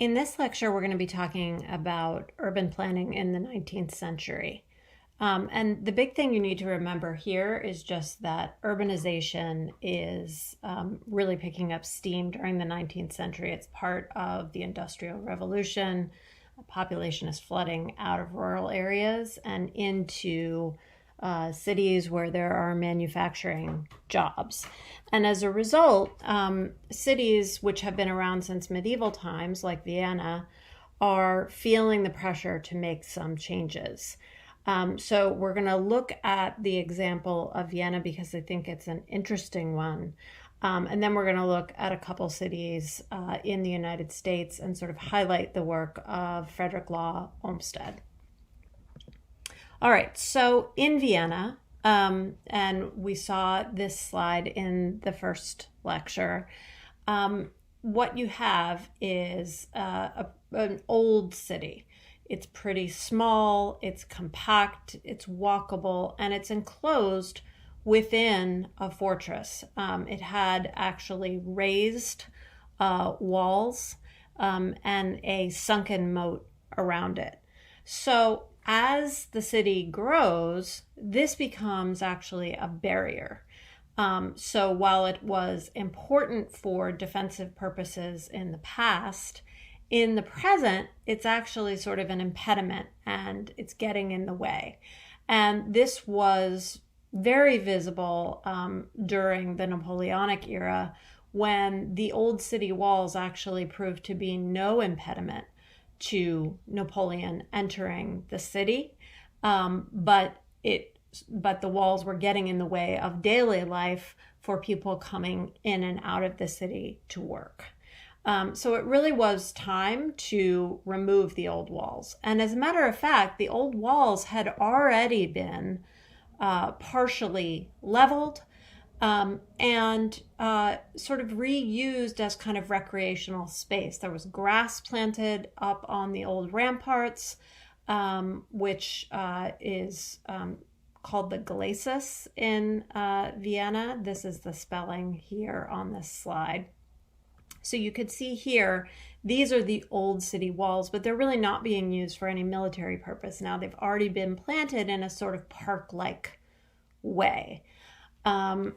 In this lecture, we're going to be talking about urban planning in the 19th century. And the big thing you need to remember here is just that urbanization is really picking up steam during the 19th century. It's part of the Industrial Revolution. Population is flooding out of rural areas and into cities where there are manufacturing jobs. And as a result, cities which have been around since medieval times, like Vienna, are feeling the pressure to make some changes. So we're going to look at the example of Vienna because I think it's an interesting one. And then we're going to look at a couple cities in the United States and sort of highlight the work of Frederick Law Olmsted. All right, so in Vienna, and we saw this slide in the first lecture, what you have is an old city. It's pretty small, it's compact, it's walkable, and it's enclosed within a fortress. It had actually raised walls and a sunken moat around it. So as the city grows, this becomes actually a barrier. So while it was important for defensive purposes in the past, in the present, it's actually sort of an impediment and it's getting in the way. And this was very visible during the Napoleonic era when the old city walls actually proved to be no impediment to Napoleon entering the city, but the walls were getting in the way of daily life for people coming in and out of the city to work. So it really was time to remove the old walls. And as a matter of fact, the old walls had already been partially leveled and sort of reused as kind of recreational space. There was grass planted up on the old ramparts, which is called the glacis in Vienna. This is the spelling here on this slide. So you could see here, these are the old city walls, but they're really not being used for any military purpose now. They've already been planted in a sort of park-like way. And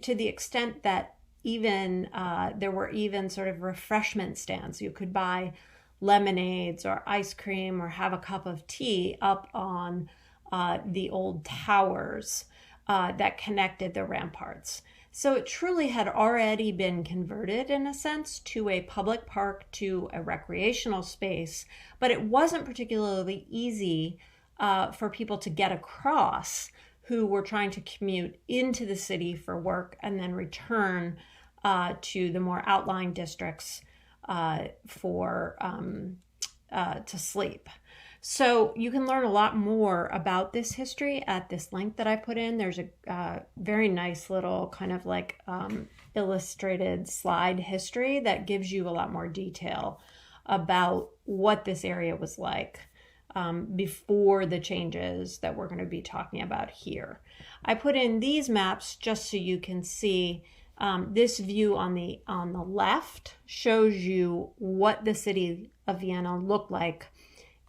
to the extent that even there were even sort of refreshment stands. You could buy lemonades or ice cream or have a cup of tea up on the old towers that connected the ramparts. So it truly had already been converted, in a sense, to a public park, to a recreational space, but it wasn't particularly easy for people to get across who were trying to commute into the city for work and then return to the more outlying districts to sleep. So you can learn a lot more about this history at this link that I put in. There's a very nice little kind of like illustrated slide history that gives you a lot more detail about what this area was like before the changes that we're going to be talking about here. I put in these maps just so you can see this view on the left shows you what the city of Vienna looked like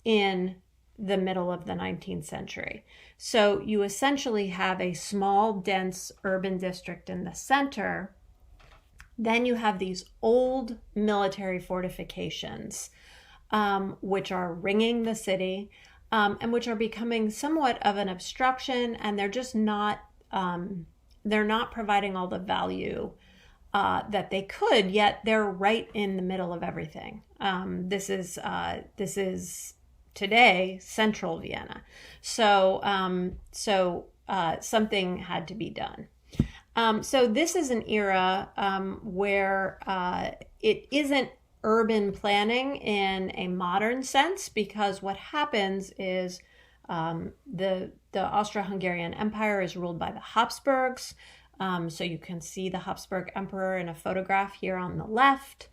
in the middle of the 19th century. So you essentially have a small, dense urban district in the center. Then you have these old military fortifications, which are ringing the city, and which are becoming somewhat of an obstruction, and they're just not, they're not providing all the value that they could, yet they're right in the middle of everything. This is today central Vienna. So something had to be done. So this is an era where it isn't urban planning in a modern sense, because what happens is the Austro-Hungarian Empire is ruled by the Habsburgs. So you can see the Habsburg Emperor in a photograph here on the left.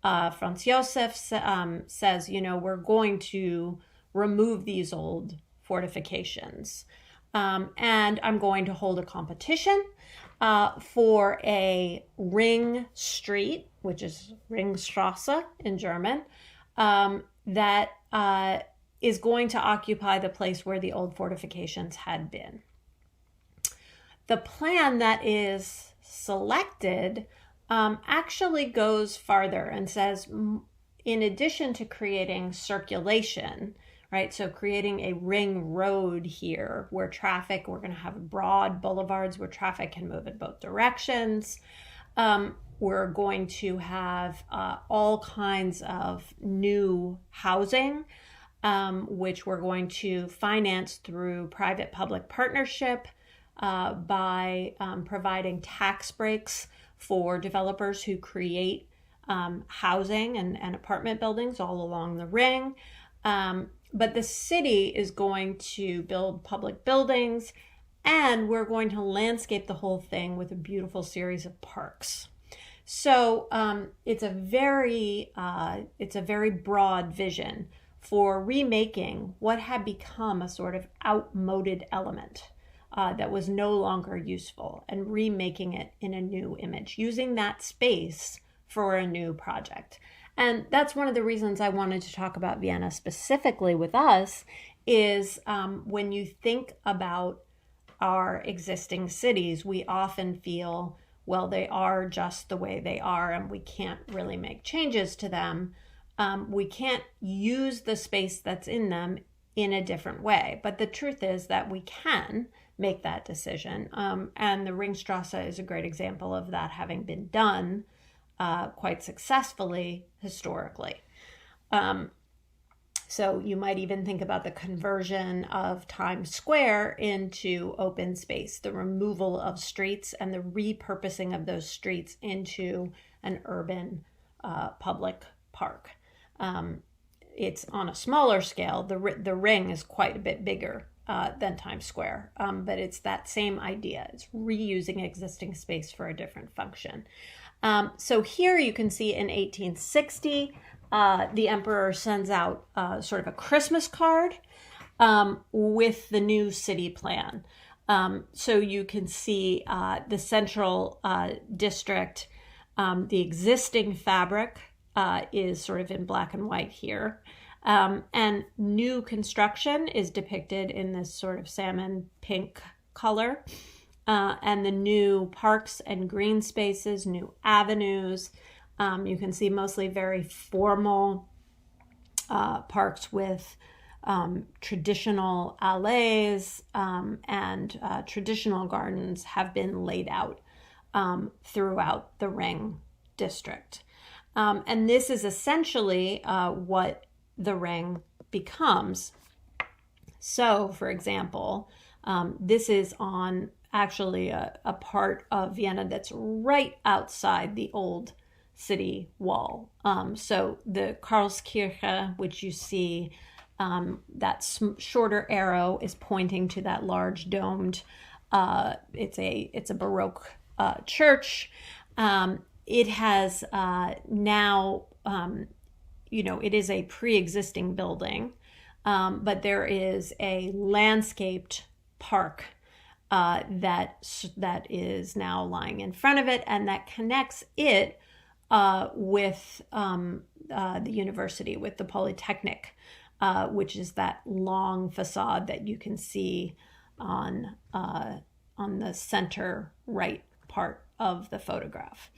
Franz Josef says, we're going to remove these old fortifications. And I'm going to hold a competition for a ring street, which is Ringstrasse in German, that is going to occupy the place where the old fortifications had been. The plan that is selected actually goes farther and says, in addition to creating circulation, right? So creating a ring road here where traffic, we're going to have broad boulevards where traffic can move in both directions. We're going to have all kinds of new housing, which we're going to finance through private-public partnership by providing tax breaks for developers who create housing and apartment buildings all along the ring. But the city is going to build public buildings, and we're going to landscape the whole thing with a beautiful series of parks. So it's a very broad vision for remaking what had become a sort of outmoded element that was no longer useful, and remaking it in a new image, using that space for a new project. And that's one of the reasons I wanted to talk about Vienna specifically with us is when you think about our existing cities, we often feel, well, they are just the way they are and we can't really make changes to them. We can't use the space that's in them in a different way. But the truth is that we can make that decision. And the Ringstrasse is a great example of that having been done quite successfully historically. So you might even think about the conversion of Times Square into open space, the removal of streets and the repurposing of those streets into an urban public park. It's on a smaller scale. The ring is quite a bit bigger than Times Square, but it's that same idea. It's reusing existing space for a different function. So here you can see in 1860, the emperor sends out sort of a Christmas card with the new city plan. So you can see the central district, the existing fabric is sort of in black and white here. And new construction is depicted in this sort of salmon pink color. And the new parks and green spaces, new avenues. You can see mostly very formal parks with traditional alleys and traditional gardens have been laid out throughout the Ring district. And this is essentially what the Ring becomes. So, for example, this is on actually a part of Vienna that's right outside the old city wall. So the Karlskirche, which you see, that shorter arrow is pointing to that large domed, it's a Baroque church. It has now, it is a pre-existing building, but there is a landscaped park that is now lying in front of it, and that connects it with the university, with the Polytechnic, which is that long facade that you can see on the center right part of the photograph.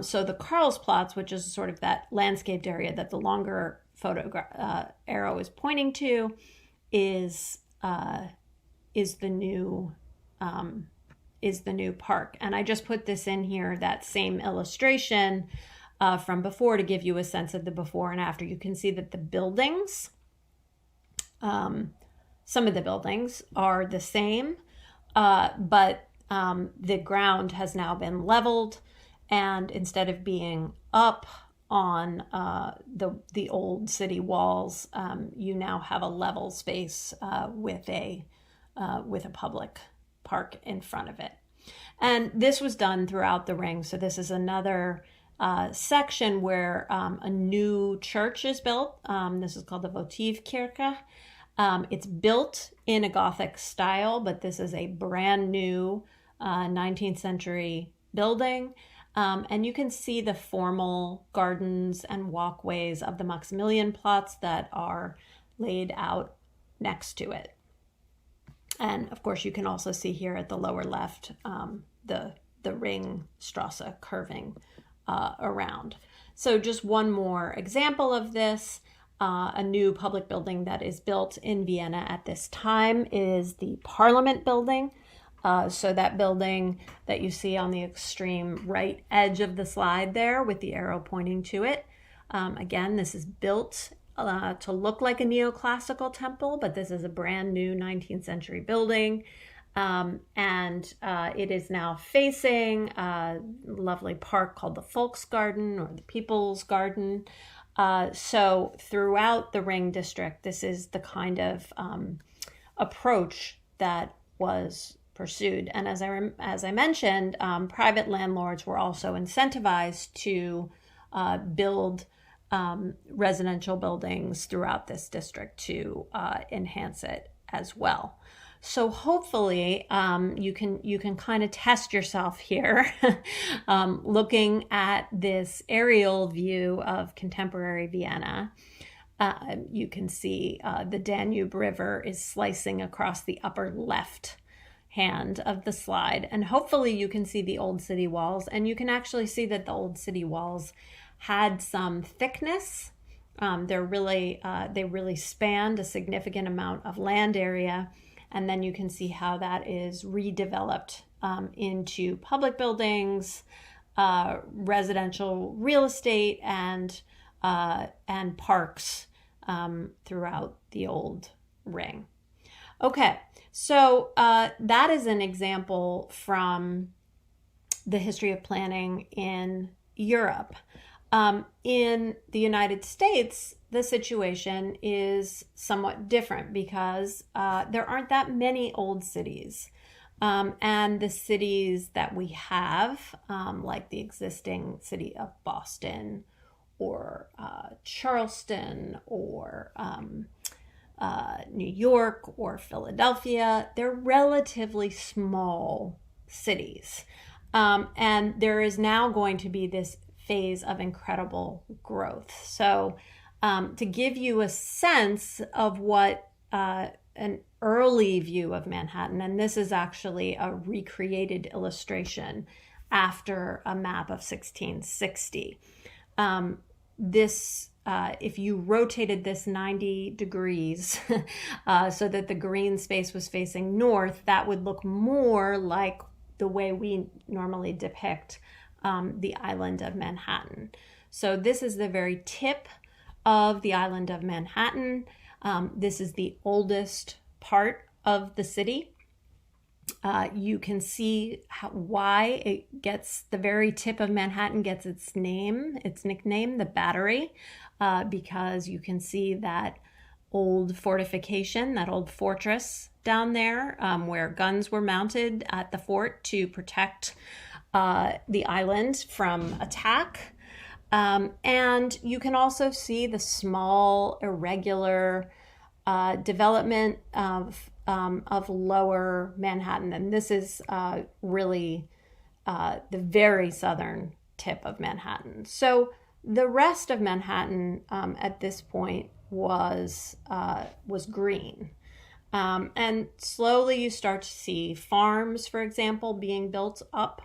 So the Karlsplatz, which is sort of that landscaped area that the longer arrow is pointing to, is the new park. And I just put this in here, that same illustration from before, to give you a sense of the before and after. You can see that the buildings, some of the buildings are the same, but the ground has now been leveled, and instead of being up on the old city walls, you now have a level space with a public park in front of it. And this was done throughout the Ring. So this is another section where a new church is built. This is called the Votivkirche. It's built in a Gothic style, but this is a brand new 19th century building. And you can see the formal gardens and walkways of the Maximilian Platz that are laid out next to it. And of course, you can also see here at the lower left the Ringstrasse curving around. So just one more example of this. A new public building that is built in Vienna at this time is the Parliament building. So that building that you see on the extreme right edge of the slide there with the arrow pointing to it. Again, this is built to look like a neoclassical temple, but this is a brand new 19th century building. And it is now facing a lovely park called the Volksgarten or the People's Garden. So throughout the Ring district, this is the kind of approach that was pursued. And as I mentioned, private landlords were also incentivized to build residential buildings throughout this district to enhance it as well. So hopefully you can kind of test yourself here looking at this aerial view of contemporary Vienna. You can see the Danube River is slicing across the upper left hand of the slide, and hopefully you can see the old city walls, and you can actually see that the old city walls had some thickness. They really spanned a significant amount of land area. And then you can see how that is redeveloped into public buildings, residential real estate, and parks throughout the old Ring. Okay, so that is an example from the history of planning in Europe. In the United States, the situation is somewhat different because there aren't that many old cities. And the cities that we have, like the existing city of Boston or Charleston or New York or Philadelphia, they're relatively small cities. And there is now going to be this phase of incredible growth. So to give you a sense of what an early view of Manhattan, and this is actually a recreated illustration after a map of 1660. If you rotated this 90 degrees so that the green space was facing north, that would look more like the way we normally depict the island of Manhattan. So this is the very tip of the island of Manhattan. This is the oldest part of the city. You can see why it gets, the very tip of Manhattan gets its nickname, the Battery, because you can see that old fortification, that old fortress down there where guns were mounted at the fort to protect the island from attack. And you can also see the small, irregular development of lower Manhattan. And this is really the very southern tip of Manhattan. So the rest of Manhattan at this point was green. And slowly you start to see farms, for example, being built up.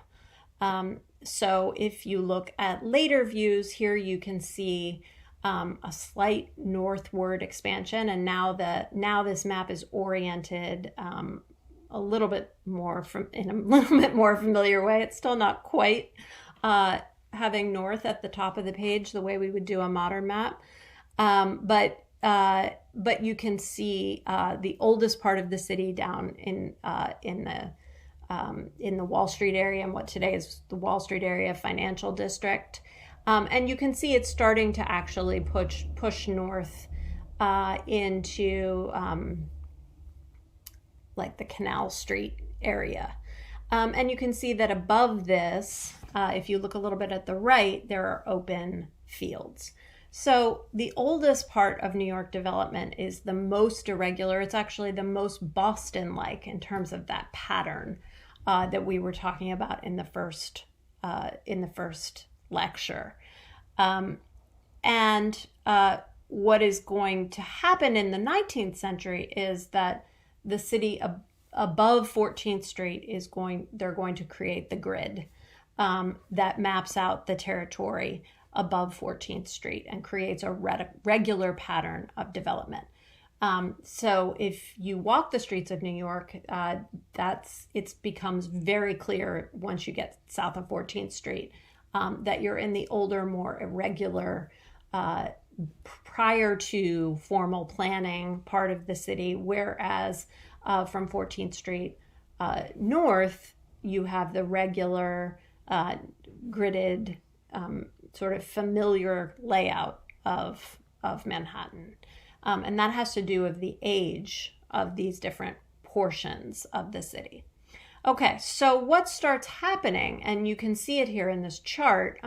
So if you look at later views here, you can see a slight northward expansion. And now this map is oriented a little bit more in a little bit more familiar way. It's still not quite having north at the top of the page the way we would do a modern map, but you can see the oldest part of the city down in the Wall Street area, and what today is the Wall Street area financial district. And you can see it's starting to actually push north into like the Canal Street area. And you can see that above this, if you look a little bit at the right, there are open fields. So the oldest part of New York development is the most irregular. It's actually the most Boston-like in terms of that pattern that we were talking about in the first lecture. And what is going to happen in the 19th century is that the city above 14th Street they're going to create the grid that maps out the territory above 14th Street and creates a regular pattern of development. So if you walk the streets of New York, it becomes very clear once you get south of 14th Street that you're in the older, more irregular, prior to formal planning part of the city, whereas from 14th Street north, you have the regular, gridded, sort of familiar layout of Manhattan. And that has to do with the age of these different portions of the city. Okay, so what starts happening, and you can see it here in this chart,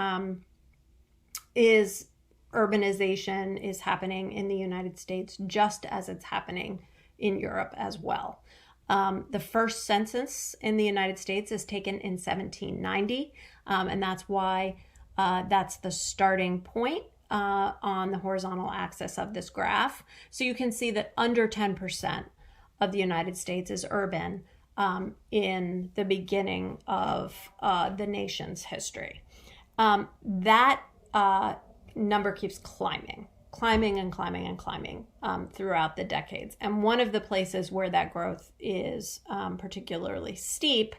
is urbanization is happening in the United States just as it's happening in Europe as well. The first census in the United States is taken in 1790, and that's why that's the starting point on the horizontal axis of this graph. So you can see that under 10% of the United States is urban in the beginning of the nation's history. That number keeps climbing throughout the decades. And one of the places where that growth is particularly steep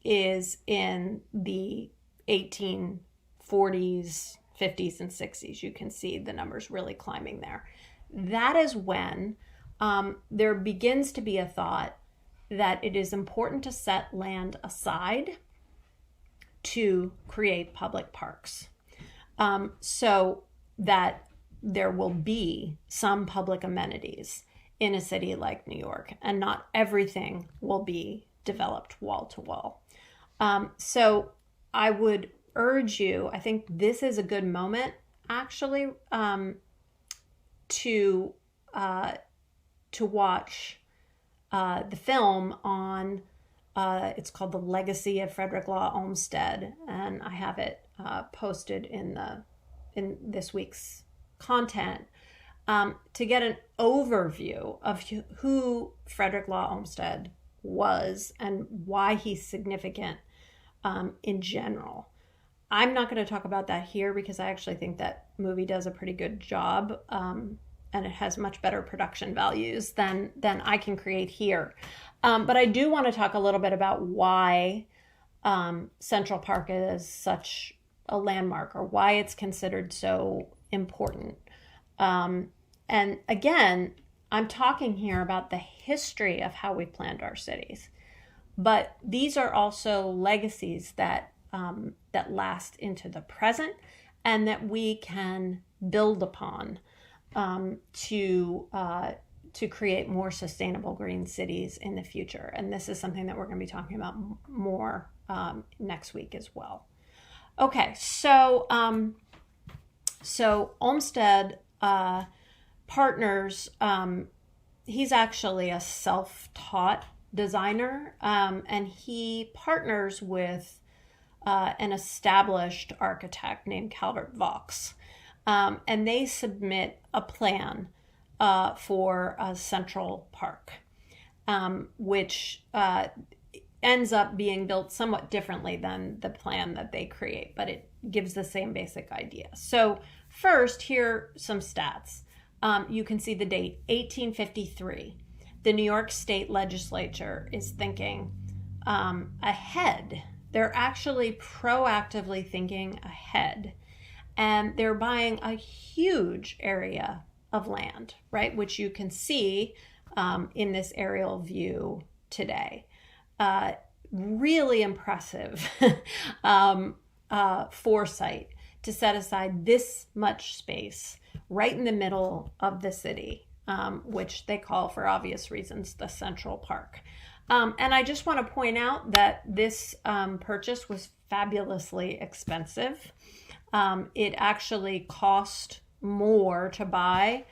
is in the 1840s, 50s, and 60s. You can see the numbers really climbing there. That is when there begins to be a thought that it is important to set land aside to create public parks, so that there will be some public amenities in a city like New York, and not everything will be developed wall to wall. So I would urge you, I think this is a good moment actually to watch the film on it's called The Legacy of Frederick Law Olmsted, and I have it posted in this week's content to get an overview of who Frederick Law Olmsted was and why he's significant in general. I'm not going to talk about that here because I actually think that movie does a pretty good job, and it has much better production values than I can create here. But I do want to talk a little bit about why Central Park is such a landmark, or why it's considered so important. And again, I'm talking here about the history of how we planned our cities. But these are also legacies that last into the present and that we can build upon to create more sustainable green cities in the future. And this is something that we're going to be talking about more next week as well. Okay, so Olmsted partners. He's actually a self-taught designer, and he partners with an established architect named Calvert Vaux, and they submit a plan for a Central Park, which ends up being built somewhat differently than the plan that they create, but it gives the same basic idea. So first, here are some stats. You can see the date, 1853. The New York State Legislature is thinking ahead. They're actually proactively thinking ahead. And they're buying a huge area of land, right? Which you can see in this aerial view today. Really impressive foresight to set aside this much space right in the middle of the city, which they call, for obvious reasons, the Central Park. And I just want to point out that this purchase was fabulously expensive. It actually cost more to buy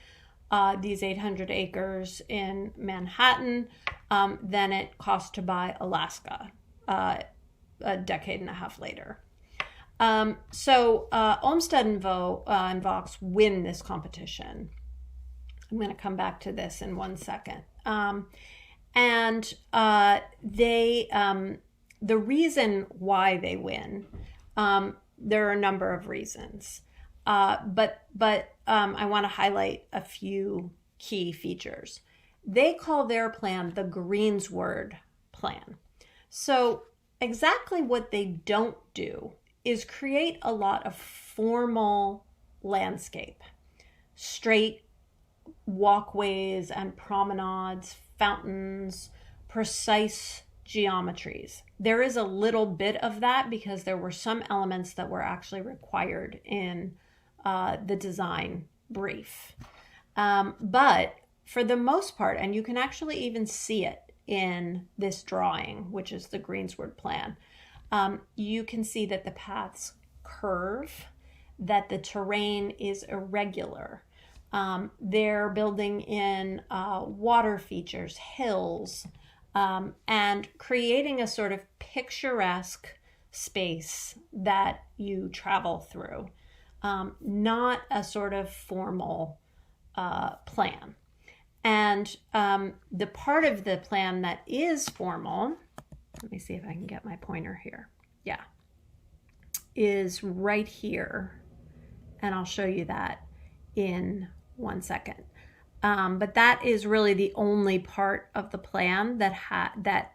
these 800 acres in Manhattan than it cost to buy Alaska a decade and a half later. So Olmsted and Vaux win this competition. I'm going to come back to this in 1 second. And the reason why they win, there are a number of reasons. But I want to highlight a few key features. They call their plan the Greensward plan. So exactly what they don't do is create a lot of formal landscape, straight walkways and promenades, fountains, precise geometries. There is a little bit of that because there were some elements that were actually required in the design brief. But for the most part, and you can actually even see it in this drawing, which is the Greensward plan, you can see that the paths curve, that the terrain is irregular. They're building in water features, hills, and creating a sort of picturesque space that you travel through, not a sort of formal plan. And the part of the plan that is formal, let me see if I can get my pointer here. Yeah, is right here. And I'll show you that in 1 second. But that is really the only part of the plan that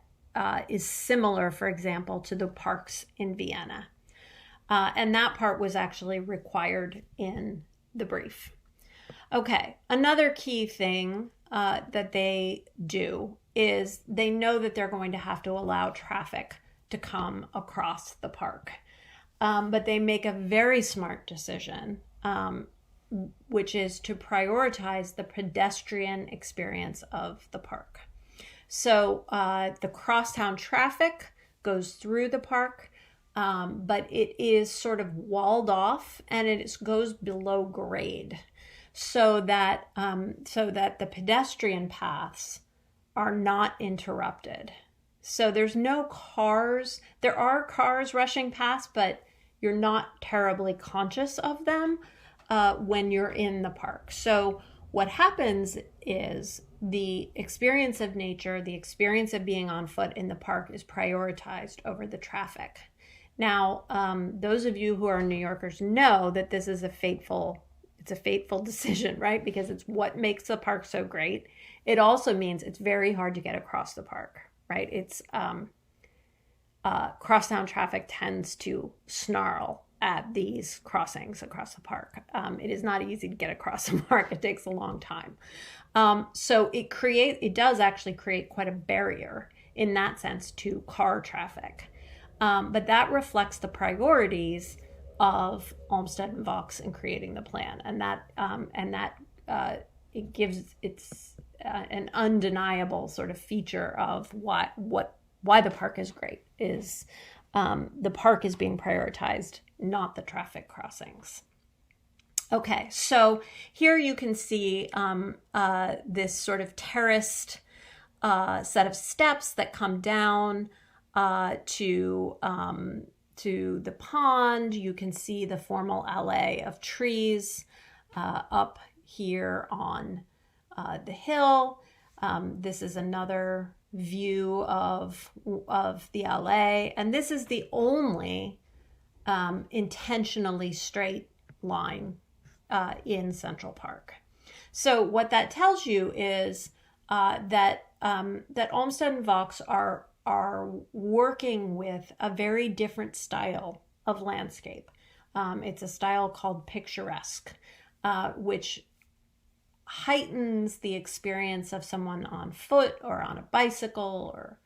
is similar, for example, to the parks in Vienna. And that part was actually required in the brief. Okay, another key thing that they do is they know that they're going to have to allow traffic to come across the park. But they make a very smart decision, which is to prioritize the pedestrian experience of the park. So the crosstown traffic goes through the park, but it is sort of walled off and it goes below grade so that the pedestrian paths are not interrupted. So there's no cars. There are cars rushing past, but you're not terribly conscious of them when you're in the park. So what happens is the experience of nature, the experience of being on foot in the park is prioritized over the traffic. Now, those of you who are New Yorkers know that this is a fateful decision, right? Because it's what makes the park so great. It also means it's very hard to get across the park, right? It's crosstown traffic tends to snarl at these crossings across the park. It is not easy to get across the park. It takes a long time. So it does actually create quite a barrier in that sense to car traffic. But that reflects the priorities of Olmsted and Vaux in creating the plan, and that it gives it's an undeniable sort of feature of why the park is great is the park is being prioritized, not the traffic crossings. Okay, so here you can see this sort of terraced set of steps that come down to the pond. You can see the formal alley of trees up here on the hill. This is another view of the alley, and this is the only intentionally straight line in Central Park. So what that tells you is that Olmsted and Vaux are working with a very different style of landscape. It's a style called picturesque, which heightens the experience of someone on foot or on a bicycle or,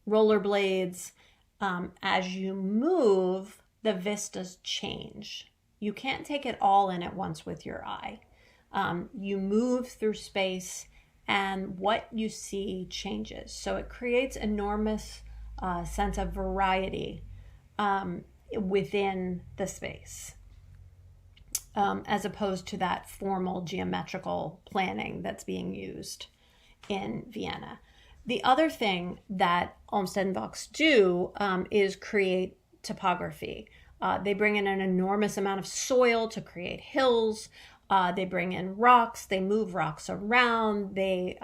rollerblades. As you move, the vistas change. You can't take it all in at once with your eye. You move through space and what you see changes. So it creates enormous sense of variety within the space. as opposed to that formal geometrical planning that's being used in Vienna. The other thing that Olmsted and Vaux do is create topography. They bring in an enormous amount of soil to create hills. They bring in rocks. They move rocks around. They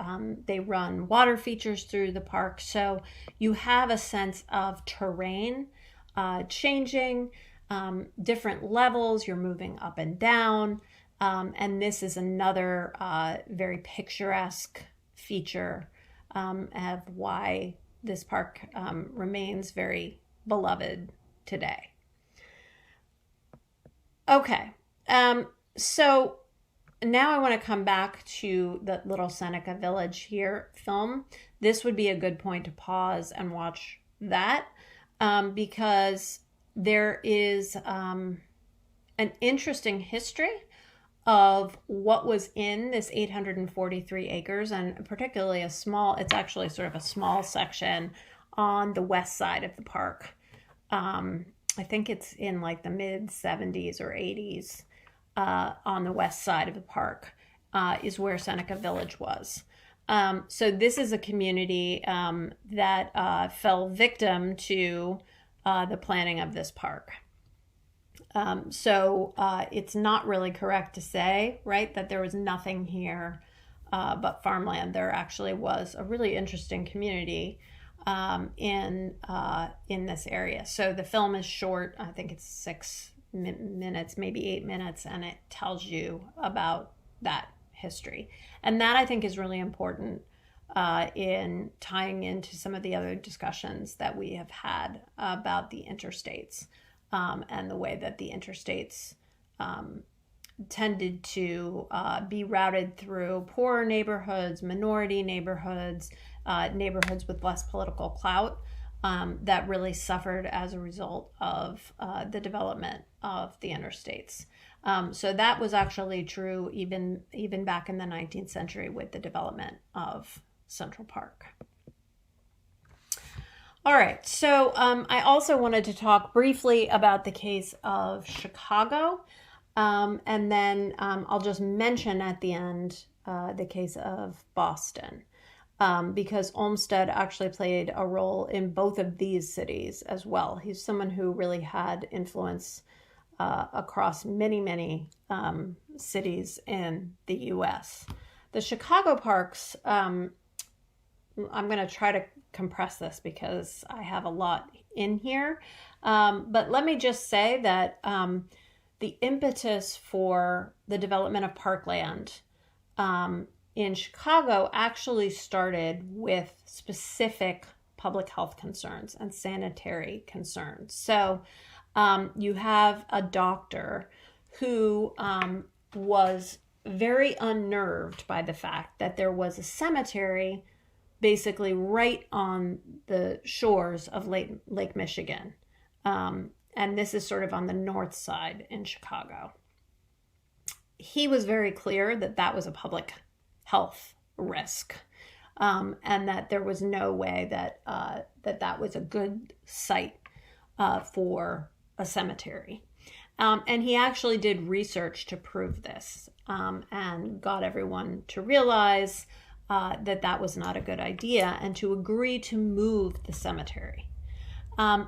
run water features through the park. So you have a sense of terrain changing, different levels. You're moving up and down. And this is another very picturesque feature of why this park remains very beloved today. Okay, so now I want to come back to the Little Seneca Village here film. This would be a good point to pause and watch that because there is an interesting history of what was in this 843 acres, and particularly it's actually sort of a small section on the west side of the park. I think it's in like the mid 70s or 80s on the west side of the park is where Seneca Village was. So this is a community that fell victim to the planning of this park. So it's not really correct to say, right, that there was nothing here but farmland. There actually was a really interesting community in this area. So the film is short. I think it's 6 minutes, maybe 8 minutes, and it tells you about that history. And that I think is really important in tying into some of the other discussions that we have had about the interstates. And the way that the interstates tended to be routed through poorer neighborhoods, minority neighborhoods, neighborhoods with less political clout that really suffered as a result of the development of the interstates. So that was actually true even back in the 19th century with the development of Central Park. All right, so I also wanted to talk briefly about the case of Chicago, and then I'll just mention at the end the case of Boston, because Olmsted actually played a role in both of these cities as well. He's someone who really had influence across many, many cities in the U.S. The Chicago parks, I'm going to try to compress this because I have a lot in here. But let me just say that the impetus for the development of parkland in Chicago actually started with specific public health concerns and sanitary concerns. So you have a doctor who was very unnerved by the fact that there was a cemetery basically right on the shores of Lake Michigan. And this is sort of on the north side in Chicago. He was very clear that that was a public health risk, and that there was no way that that was a good site for a cemetery. And he actually did research to prove this and got everyone to realize that was not a good idea and to agree to move the cemetery.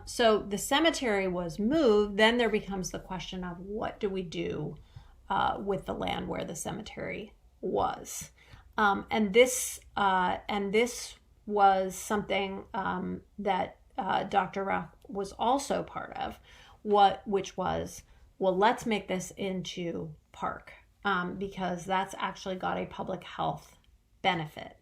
So the cemetery was moved. Then there becomes the question of what do we do with the land where the cemetery was. And this was something that Dr. Rock was also part of, which was, well, let's make this into park because that's actually got a public health benefit.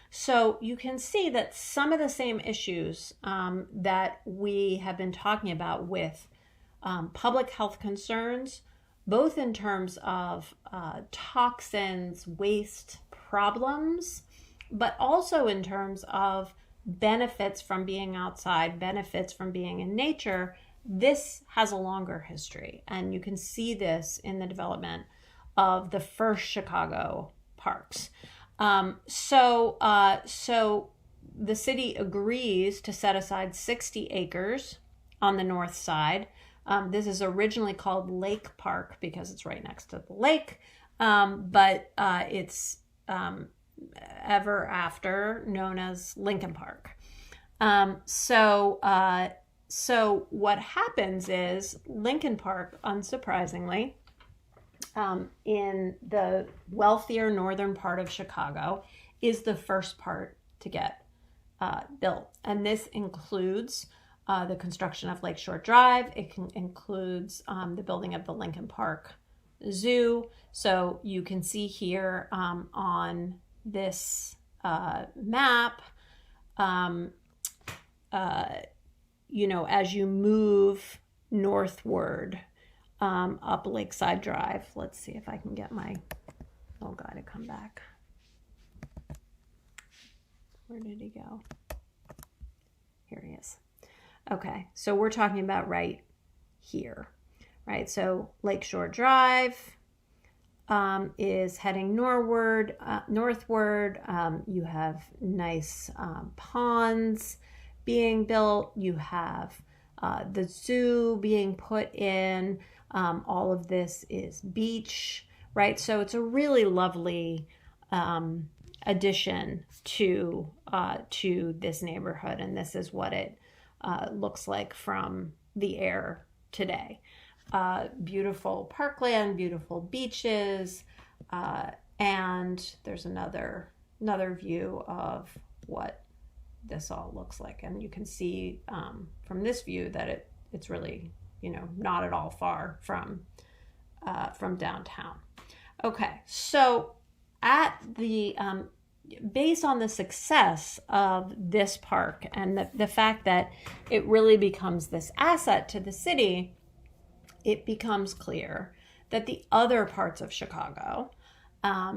So you can see that some of the same issues that we have been talking about with public health concerns, both in terms of toxins, waste problems, but also in terms of benefits from being outside, benefits from being in nature, this has a longer history. And you can see this in the development of the first Chicago parks. So the city agrees to set aside 60 acres on the north side This is originally called Lake Park because it's right next to the lake, but it's ever after known as Lincoln Park. So what happens is Lincoln Park, unsurprisingly, in the wealthier northern part of Chicago, is the first part to get built. And this includes the construction of Lakeshore Drive. It includes the building of the Lincoln Park Zoo. So you can see here on this map, as you move northward up Lakeside Drive. Let's see if I can get my little guy to come back. Where did he go? Here he is. Okay, so we're talking about right here, right? So Lakeshore Drive is heading northward. You have nice ponds being built. You have the zoo being put in. All of this is beach, right? So it's a really lovely addition to this neighborhood, and this is what it looks like from the air today. Beautiful parkland, beautiful beaches, and there's another view of what this all looks like, and you can see from this view that it's really not at all far from downtown. Okay, so at the based on the success of this park and the fact that it really becomes this asset to the city, it becomes clear that the other parts of Chicago,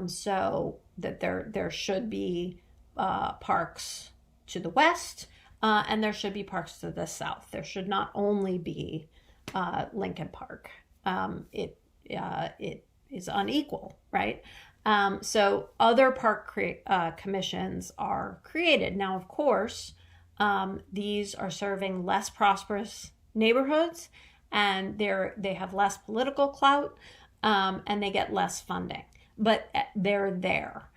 so that there should be parks to the west, and there should be parks to the south. There should not only be Lincoln Park. It is unequal, right? So other park commissions are created. Now, of course, these are serving less prosperous neighborhoods, and they have less political clout, and they get less funding, but they're there.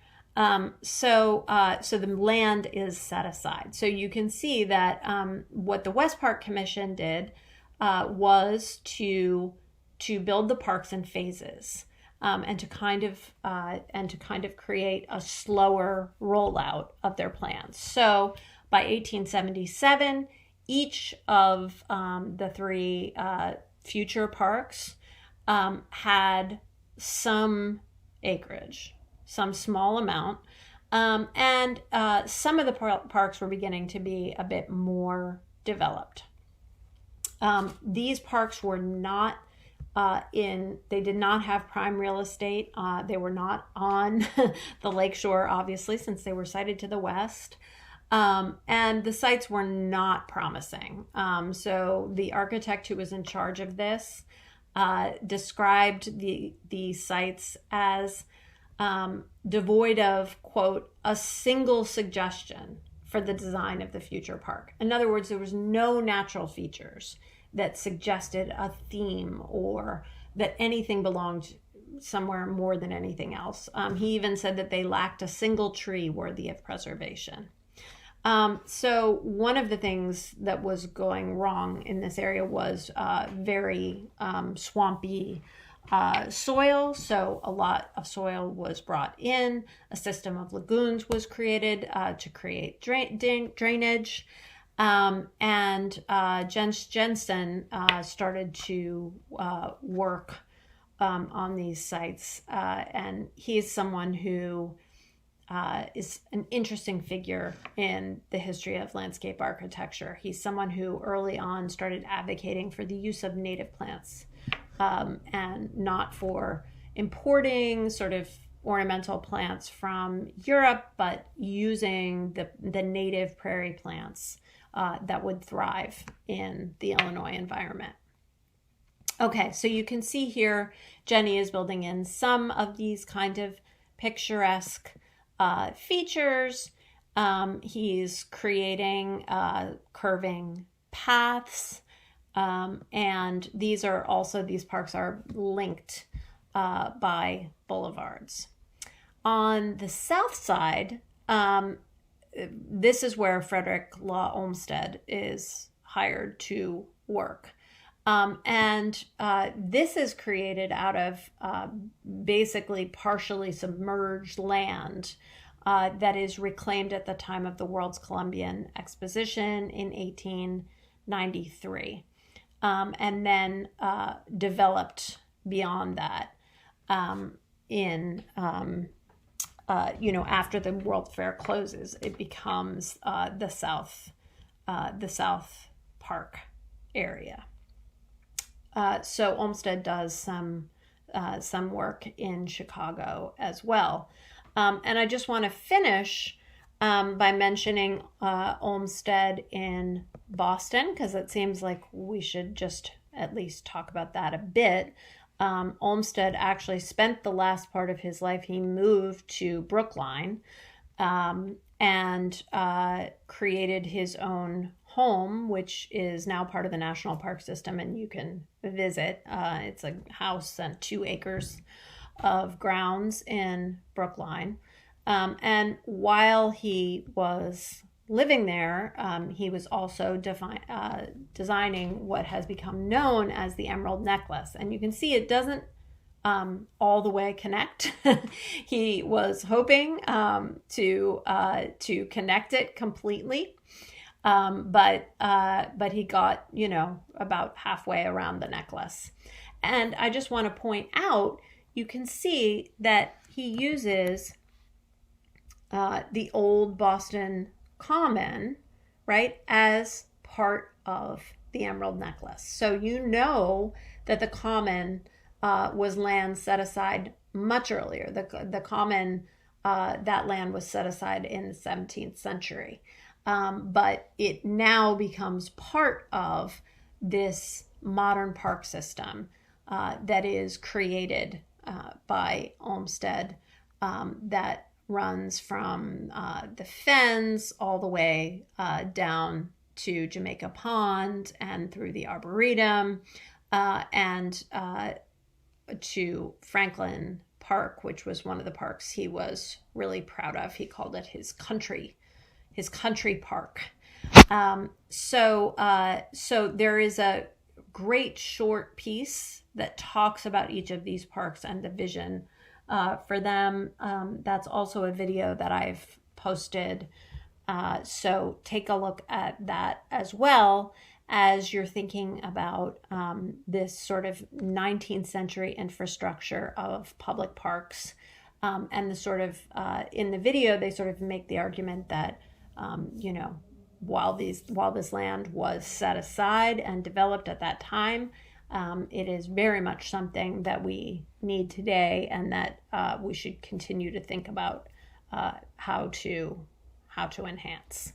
So the land is set aside. So you can see that what the West Park Commission did was to build the parks in phases. And to kind of create a slower rollout of their plans. So by 1877, each of the three future parks had some acreage, some small amount, and some of the parks were beginning to be a bit more developed. These parks were not they did not have prime real estate. They were not on the lakeshore, obviously, since they were sited to the west. And the sites were not promising. So the architect who was in charge of this described the sites as devoid of, quote, a single suggestion for the design of the future park. In other words, there was no natural features that suggested a theme or that anything belonged somewhere more than anything else. He even said that they lacked a single tree worthy of preservation. So one of the things that was going wrong in this area was very swampy soil. So a lot of soil was brought in. A system of lagoons was created to create drainage. And Jens Jensen started to work on these sites, and he's someone who is an interesting figure in the history of landscape architecture. He's someone who early on started advocating for the use of native plants, and not for importing sort of ornamental plants from Europe, but using the native prairie plants that would thrive in the Illinois environment. Okay, so you can see here, Jenny is building in some of these kind of picturesque features. He's creating curving paths And these parks are linked by boulevards. On the south side, this is where Frederick Law Olmsted is hired to work. And this is created out of basically partially submerged land that is reclaimed at the time of the World's Columbian Exposition in 1893, and then developed beyond that after the World Fair closes. It becomes the South Park area. So Olmsted does some work in Chicago as well. And I just want to finish by mentioning Olmsted in Boston, because it seems like we should just at least talk about that a bit. Olmsted actually spent the last part of his life, he moved to Brookline and created his own home, which is now part of the National Park System, and you can visit. It's a house and 2 acres of grounds in Brookline. And while he was living there, he was also designing what has become known as the Emerald Necklace. And you can see it doesn't all the way connect. He was hoping to connect it completely. But he got, about halfway around the necklace. And I just want to point out, you can see that he uses the old Boston Common, right, as part of the Emerald Necklace. So that the Common was land set aside much earlier. The Common, that land was set aside in the 17th century. But it now becomes part of this modern park system that is created by Olmsted, that runs from the Fens all the way down to Jamaica Pond and through the Arboretum and to Franklin Park, which was one of the parks he was really proud of. He called it his country park. So there is a great short piece that talks about each of these parks and the vision for them. That's also a video that I've posted. So take a look at that as well as you're thinking about this sort of 19th century infrastructure of public parks. And the sort of, in the video, they sort of make the argument that while this land was set aside and developed at that time, it is very much something that we need today, and that we should continue to think about how to enhance.